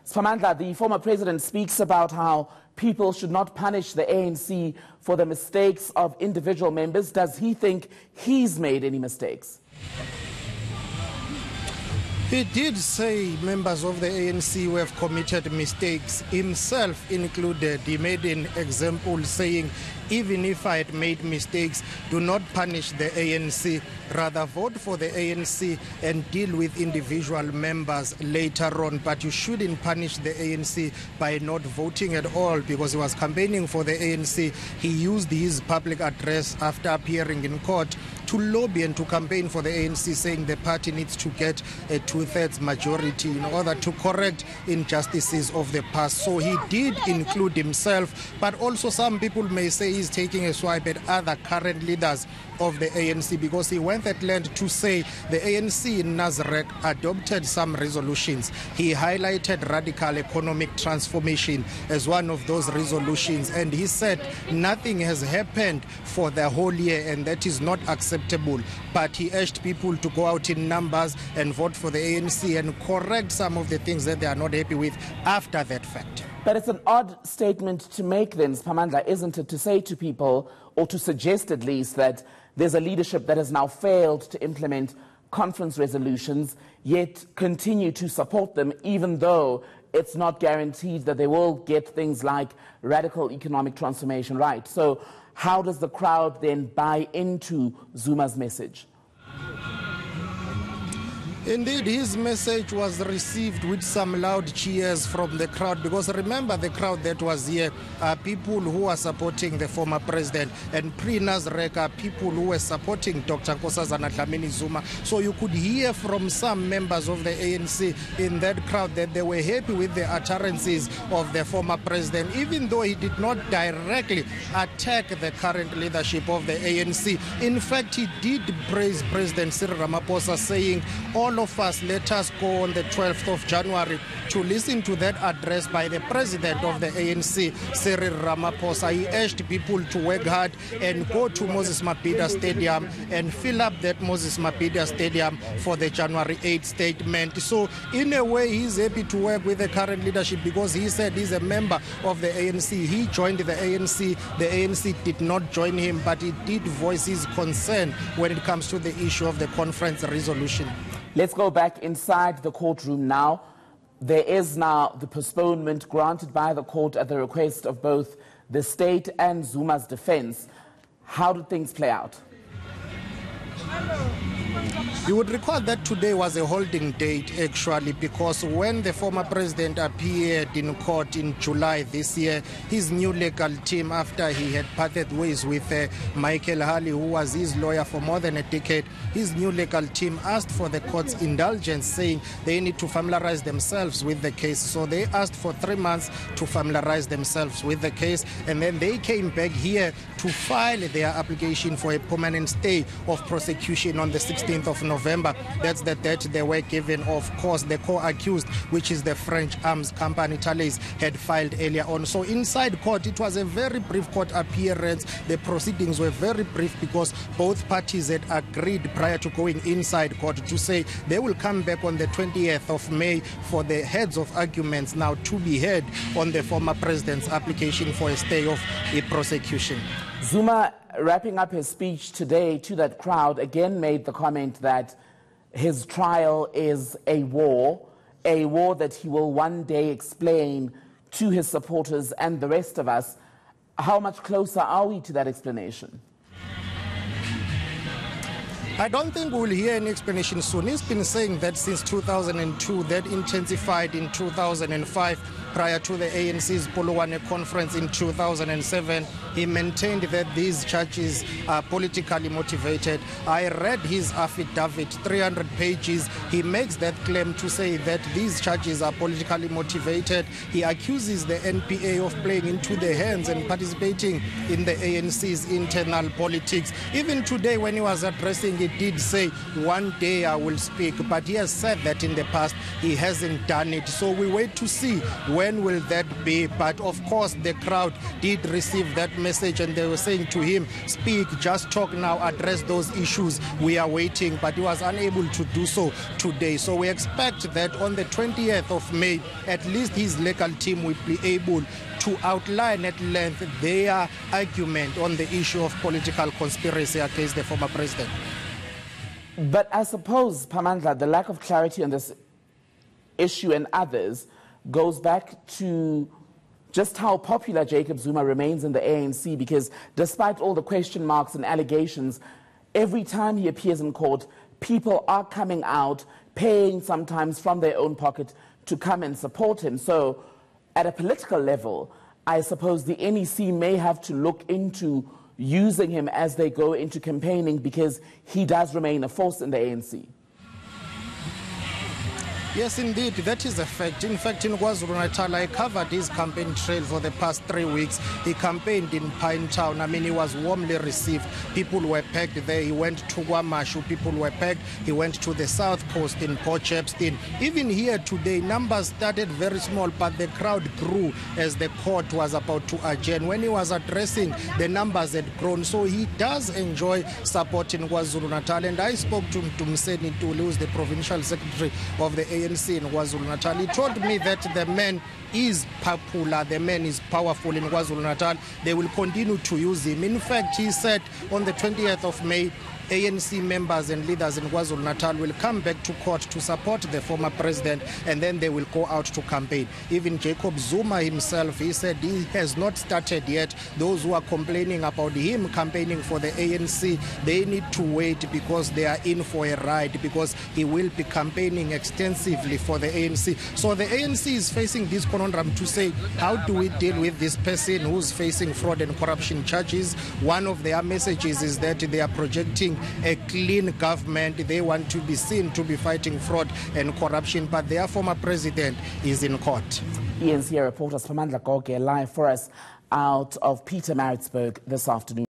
Spamandla, the former president speaks about how people should not punish the ANC for the mistakes of individual members. Does he think he's made any mistakes? He did say members of the ANC who have committed mistakes, himself included. He made an example saying, even if I had made mistakes, do not punish the ANC. Rather vote for the ANC and deal with individual members later on. But you shouldn't punish the ANC by not voting at all, because he was campaigning for the ANC. He used his public address after appearing in court to lobby and to campaign for the ANC, saying the party needs to get a two-thirds majority in order to correct injustices of the past. So he did include himself, but also some people may say he's taking a swipe at other current leaders of the ANC, because he went at length to say the ANC in Nasrec adopted some resolutions. He highlighted radical economic transformation as one of those resolutions, and he said nothing has happened for the whole year, and that is not acceptable. But he urged people to go out in numbers and vote for the ANC and correct some of the things that they are not happy with after that fact. But it's an odd statement to make then, Spamandla, isn't it, to say to people, or to suggest at least, that there's a leadership that has now failed to implement conference resolutions, yet continue to support them, even though it's not guaranteed that they will get things like radical economic transformation right. So how does the crowd then buy into Zuma's message? Indeed, his message was received with some loud cheers from the crowd, because remember, the crowd that was here are people who are supporting the former president, and pre-Nasrec are people who were supporting Dr. Nkosazana Dlamini Zuma. So you could hear from some members of the ANC in that crowd that they were happy with the utterances of the former president, even though he did not directly attack the current leadership of the ANC. In fact, he did praise President Cyril Ramaphosa, saying, all of us, let us go on the 12th of January to listen to that address by the president of the ANC, Cyril Ramaphosa. He urged people to work hard and go to Moses Mabhida Stadium and fill up that Moses Mabhida Stadium for the January 8th statement. So in a way, he's happy to work with the current leadership, because he said he's a member of the ANC. He joined the ANC. The ANC did not join him, but he did voice his concern when it comes to the issue of the conference resolution. Let's go back inside the courtroom now. There is now the postponement granted by the court at the request of both the state and Zuma's defense. How did things play out? You would recall that today was a holding date, actually, because when the former president appeared in court in July this year, his new legal team, after he had parted ways with Michael Halley, who was his lawyer for more than a decade, his new legal team asked for the court's indulgence, saying they need to familiarize themselves with the case. So they asked for 3 months to familiarize themselves with the case, and then they came back here to file their application for a permanent stay of prosecution on the 16th of November. That's the date they were given. Of course, the co-accused, which is the French arms company Thales, had filed earlier on. So inside court, it was a very brief court appearance. The proceedings were very brief, because both parties had agreed prior to going inside court to say they will come back on the 20th of May for the heads of arguments now to be heard on the former president's application for a stay of a prosecution. Zuma, wrapping up his speech today to that crowd, again made the comment that his trial is a war that he will one day explain to his supporters and the rest of us. How much closer are we to that explanation? I don't think we'll hear an explanation soon. He's been saying that since 2002, that intensified in 2005, prior to the ANC's Polokwane conference in 2007. He maintained that these charges are politically motivated. I read his affidavit, 300 pages. He makes that claim to say that these charges are politically motivated. He accuses the NPA of playing into the hands and participating in the ANC's internal politics. Even today, when he was addressing he did say, one day I will speak, but he has said that in the past he hasn't done it. So we wait to see when will that be. But of course, the crowd did receive that message and they were saying to him, speak, just talk now, address those issues. We are waiting, but he was unable to do so today. So we expect that on the 20th of May, at least his legal team will be able to outline at length their argument on the issue of political conspiracy against the former president. But I suppose, Pamandla, the lack of clarity on this issue and others goes back to just how popular Jacob Zuma remains in the ANC, because despite all the question marks and allegations, every time he appears in court, people are coming out, paying sometimes from their own pocket to come and support him. So at a political level, I suppose the NEC may have to look into using him as they go into campaigning, because he does remain a force in the ANC. Yes, indeed, that is a fact. In fact, in KwaZulu-Natal, I covered his campaign trail for the past 3 weeks. He campaigned in Pinetown. I mean, he was warmly received. People were packed there. He went to KwaMashu. People were packed. He went to the South Coast in Port Shepstone. Even here today, numbers started very small, but the crowd grew as the court was about to adjourn. When he was addressing, the numbers had grown. So he does enjoy support in KwaZulu-Natal. And I spoke to Mseni Ntuli, who is the provincial secretary of the ANC in KwaZulu-Natal. He told me that the man is popular, the man is powerful in KwaZulu-Natal. They will continue to use him. In fact, he said on the 20th of May, ANC members and leaders in KwaZulu-Natal will come back to court to support the former president, and then they will go out to campaign. Even Jacob Zuma himself, he said he has not started yet. Those who are complaining about him campaigning for the ANC, they need to wait, because they are in for a ride, because he will be campaigning extensively for the ANC. So the ANC is facing this conundrum to say, how do we deal with this person who's facing fraud and corruption charges? One of their messages is that they are projecting a clean government. They want to be seen to be fighting fraud and corruption, but their former president is in court. ENC reporter Pamandla Goge live for us out of Pietermaritzburg this afternoon.